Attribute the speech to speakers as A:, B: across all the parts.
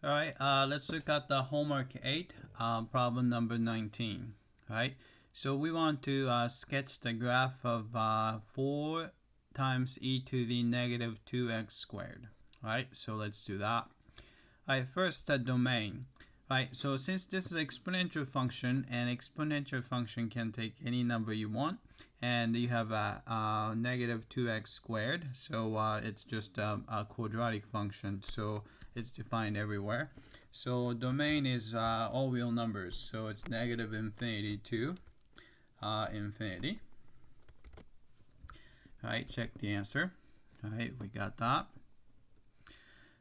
A: All right, let's look at the homework 8, problem number 19. All right, so we want to sketch the graph of 4 times e to the negative 2x squared. All right, so let's do that. All right, first the domain. All right, so since this is an exponential function, and exponential function can take any number you want, and you have a negative 2x squared, so it's just a quadratic function, so it's defined everywhere. So domain is all real numbers, so it's negative infinity to infinity. All right, check the answer. All right, we got that.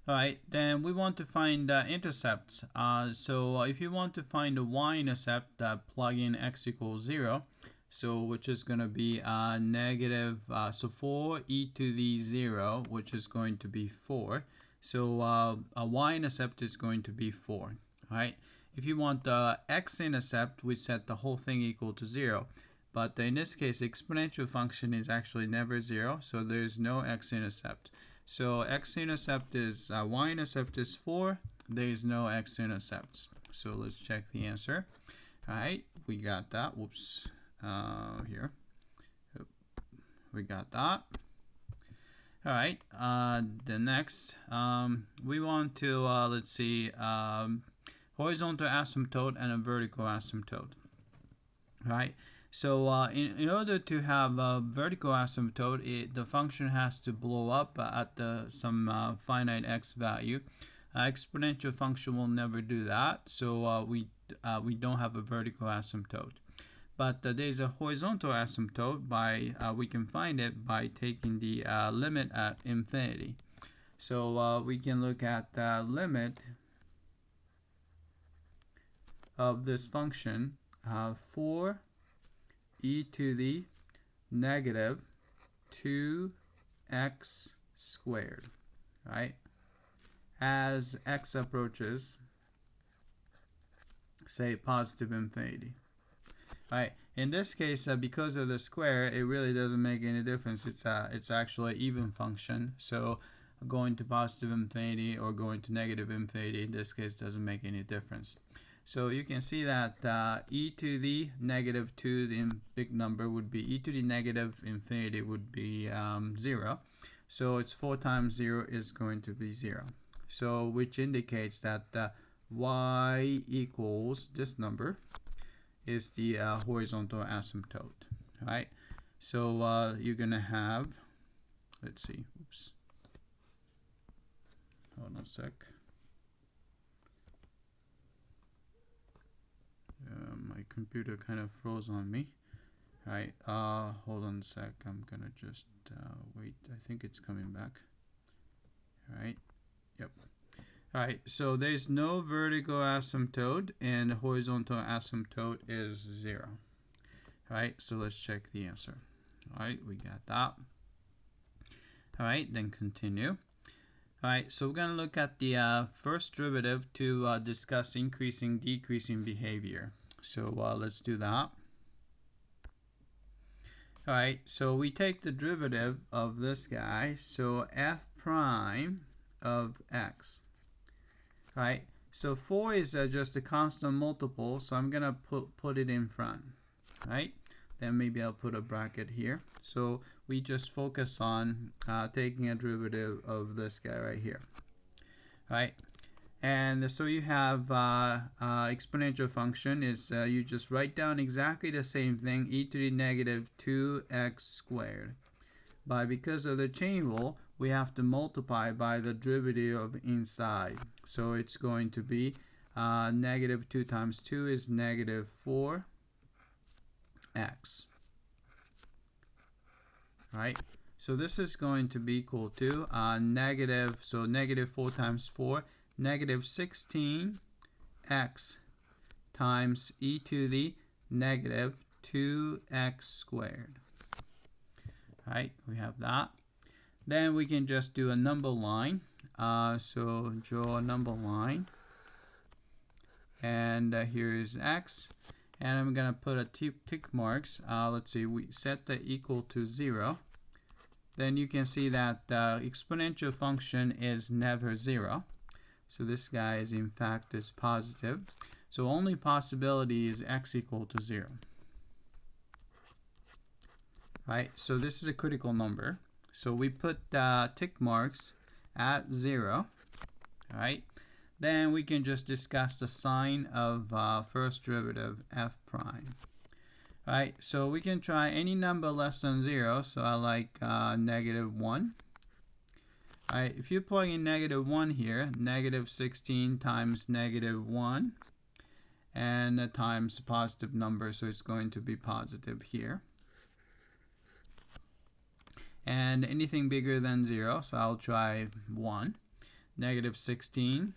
A: Alright, then we want to find intercepts. So if you want to find the y-intercept, plug in x equals 0. So which is going to be negative, so 4 e to the 0, which is going to be 4. So a y-intercept is going to be 4. Alright, if you want the x-intercept, we set the whole thing equal to 0. But in this case, exponential function is actually never 0, so there's no x-intercept. So x-intercept is, y-intercept is 4, there is no x-intercepts. So let's check the answer. Alright, we got that. Whoops, here. We got that. Alright, the next, we want to, let's see, horizontal asymptote and a vertical asymptote. Right? So in order to have a vertical asymptote, the function has to blow up at some finite x value. Exponential function will never do that, so we don't have a vertical asymptote. But there's a horizontal asymptote. We can find it by taking the limit at infinity. So we can look at the limit of this function 4 e to the negative 2x squared, right? As x approaches, say, positive infinity. Right. In this case, because of the square, it really doesn't make any difference. It's actually an even function. So going to positive infinity or going to negative infinity, in this case, doesn't make any difference. So you can see that e to the negative 2, the big number, would be e to the negative infinity would be 0. So it's 4 times 0 is going to be 0. So which indicates that y equals this number is the horizontal asymptote. Right? So you're going to have, let's see, oops. Hold on a sec. My computer kind of froze on me. Alright, hold on a sec. I'm gonna just wait. I think it's coming back. Alright, yep. Alright, so there's no vertical asymptote and horizontal asymptote is 0. Alright, so let's check the answer. Alright, we got that. Alright, then continue. Alright, so we're going to look at the first derivative to discuss increasing, decreasing behavior. So let's do that. Alright, so we take the derivative of this guy, so f prime of x. Alright, so 4 is just a constant multiple, so I'm going to put it in front. Right? Then maybe I'll put a bracket here. So we just focus on taking a derivative of this guy right here. Right? And so you have exponential function is you just write down exactly the same thing, e to the negative 2x squared. But because of the chain rule, we have to multiply by the derivative of inside. So it's going to be negative 2 times 2 is negative 4. X. Right? So this is going to be equal to negative, so negative 4 times 4, negative 16x times e to the negative 2x squared. Right? We have that. Then we can just do a number line. So draw a number line. And here is x. And I'm going to put a tick marks. Let's see, we set the equal to 0. Then you can see that the exponential function is never 0. So this guy is in fact is positive. So only possibility is x equal to 0. Right? So this is a critical number. So we put tick marks at 0. Right? Then we can just discuss the sign of first derivative f prime. Right? So we can try any number less than 0. So I like -1. Alright, if you plug in -1 here, -16 times -1, and times a positive number, so it's going to be positive here. And anything bigger than 0, so I'll try 1. -16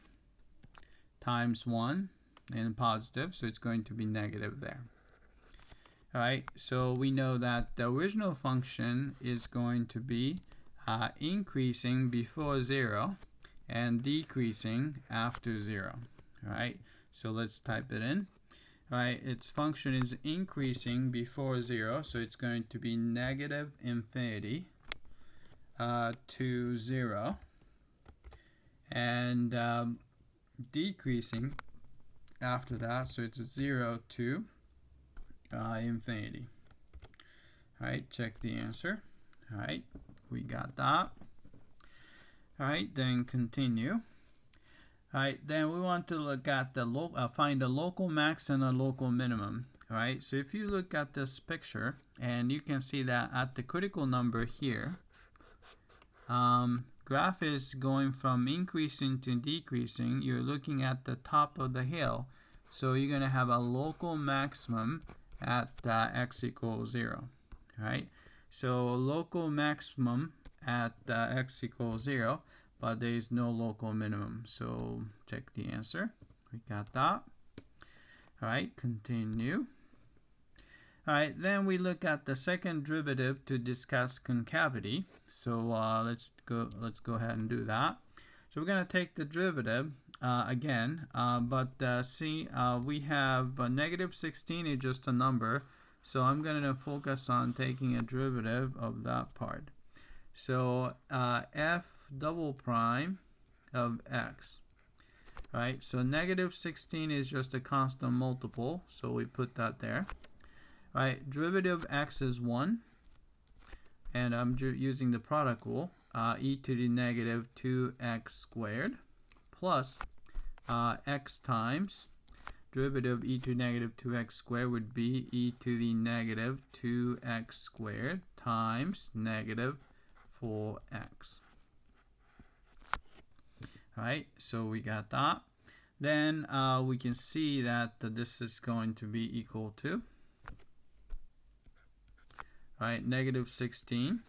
A: times 1, and positive, so it's going to be negative there. Alright, so we know that the original function is going to be increasing before 0 and decreasing after 0. Alright, so let's type it in. Alright, its function is increasing before 0, so it's going to be negative infinity to 0, and decreasing after that, so it's 0 to infinity. Alright, check the answer. Alright, we got that. Alright, then continue. Alright, then we want to look at the find the local max and a local minimum. Alright, so if you look at this picture, and you can see that at the critical number here, graph is going from increasing to decreasing. You're looking at the top of the hill, so you're going to have a local maximum at x equals 0. Right? So local maximum at x equals 0, but there is no local minimum. So check the answer. We got that. Alright, continue. Alright, then we look at the second derivative to discuss concavity. So let's go ahead and do that. So we're going to take the derivative again, but see, we have -16 is just a number, so I'm going to focus on taking a derivative of that part. So f double prime of x. Right, so -16 is just a constant multiple, so we put that there. Right, derivative of x is 1, and I'm using the product rule, e to the negative 2x squared plus x times derivative of e to the negative 2x squared would be e to the negative 2x squared times negative 4x. Alright, so we got that. Then we can see that this is going to be equal to, alright, -16.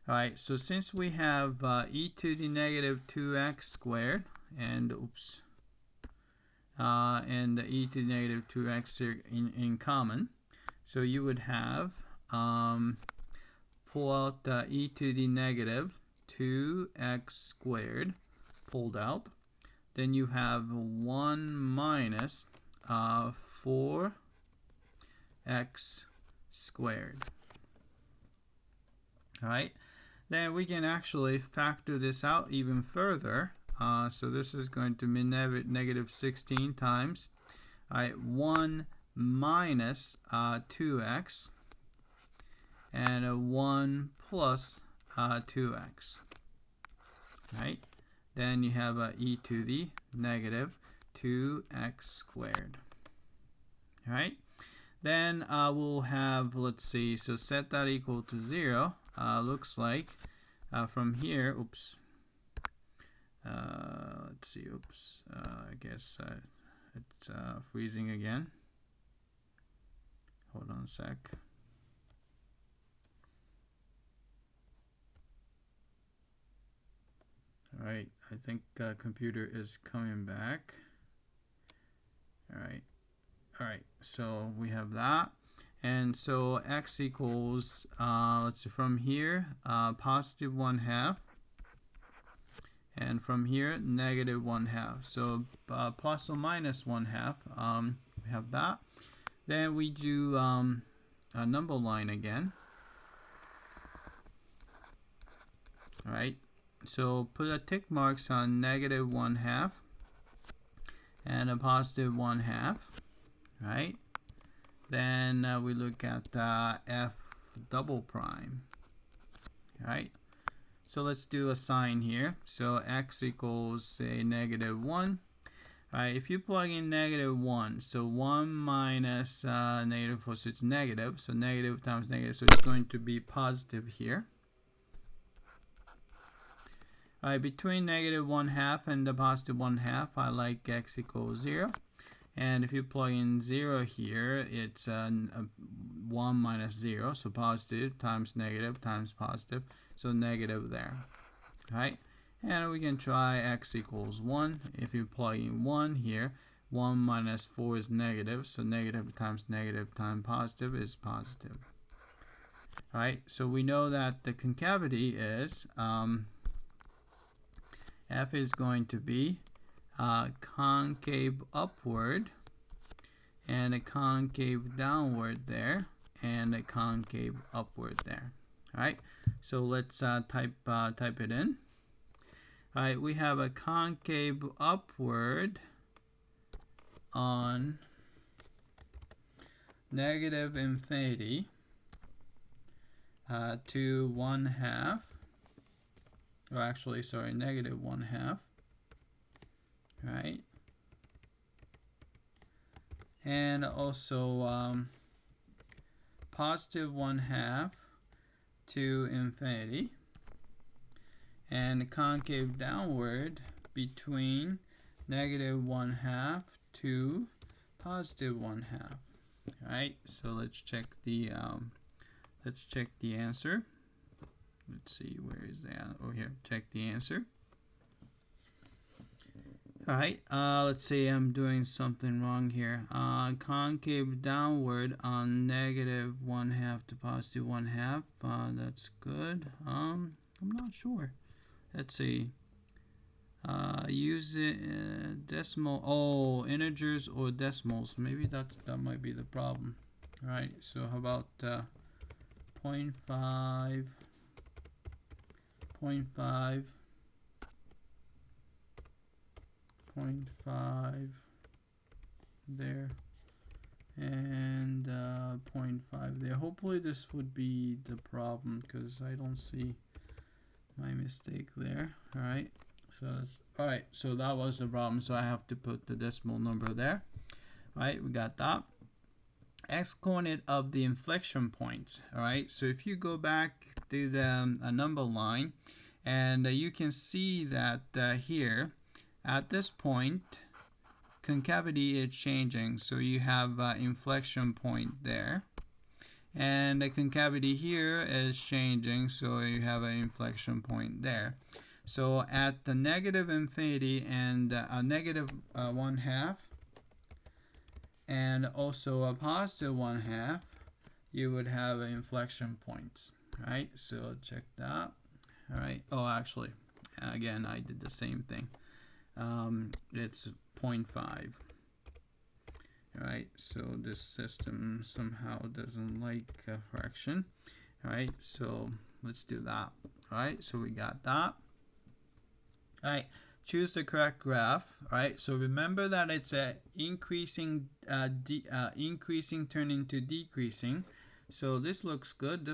A: Alright, so since we have e to the negative 2x squared and and the e to the negative 2x in common, so you would have pull out e to the negative 2x squared pulled out. Then you have 1 minus 4x squared. Alright, then we can actually factor this out even further. So this is going to be -16 times 1 minus 2x and a 1 plus 2x. Right? Then you have e to the negative 2x squared. Right? Then we'll have, let's see, so set that equal to 0. Looks like from here, let's see, I guess it's freezing again. Hold on a sec. Alright, I think computer is coming back. Alright, so we have that. And so x equals, let's see, from here, positive 1/2. And from here, negative 1/2. So plus or minus 1/2, we have that. Then we do a number line again. Alright, so put a tick marks on negative 1/2 and a positive 1/2, right? Then we look at f double prime, right? So let's do a sign here. So x equals, say, -1. Right, if you plug in -1, so 1 minus -4, so it's negative. So negative times negative, so it's going to be positive here. Right, between -1/2 and the positive 1/2, I like x equals 0. And if you plug in 0 here, it's 1 minus 0, so positive times negative times positive, so negative there, right? And we can try x equals 1. If you plug in 1 here, 1 minus 4 is negative, so negative times positive is positive. Right, so we know that the concavity is f is going to be concave upward and a concave downward there and a concave upward there. All right, so let's type it in. All right, we have a concave upward on negative infinity to 1/2, or actually, sorry, negative 1/2, right? And also positive 1/2 to infinity, and concave downward between negative 1/2 to positive 1/2. Right, so let's check the answer. Let's see, where is that? Oh, here, check the answer. All right, let's see, I'm doing something wrong here. Concave downward on negative 1/2 to positive 1/2. That's good. I'm not sure. Let's see. Use it decimal. Oh, integers or decimals. Maybe that might be the problem. All right. So how about 0.5, 0.5, 0.5 there, and 0.5 there. Hopefully this would be the problem, because I don't see my mistake there. All right, so all right, so that was the problem, so I have to put the decimal number there. All right, we got that. X coordinate of the inflection points. All right, so if you go back to the number line, and you can see that here at this point concavity is changing, so you have inflection point there, and the concavity here is changing, so you have an inflection point there. So at the negative infinity and negative 1/2 and also a positive 1/2, you would have inflection points. Right, so check that. All right, oh, actually, again, I did the same thing. It's 0.5. Alright, so this system somehow doesn't like a fraction. Alright, so let's do that. Alright, so we got that. Alright, choose the correct graph. Alright, so remember that it's a increasing turning to decreasing. So this looks good,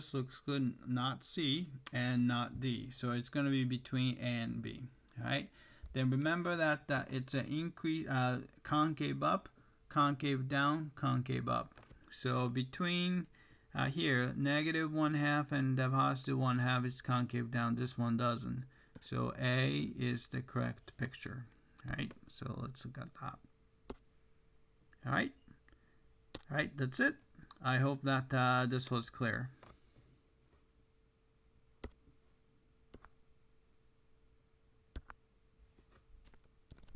A: not C and not D. So it's going to be between A and B. Alright, then remember that it's an increase, concave up, concave down, concave up. So between here, negative 1/2 and the positive 1/2 is concave down. This one doesn't. So A is the correct picture. Alright, so let's look at that. Alright, that's it. I hope that this was clear.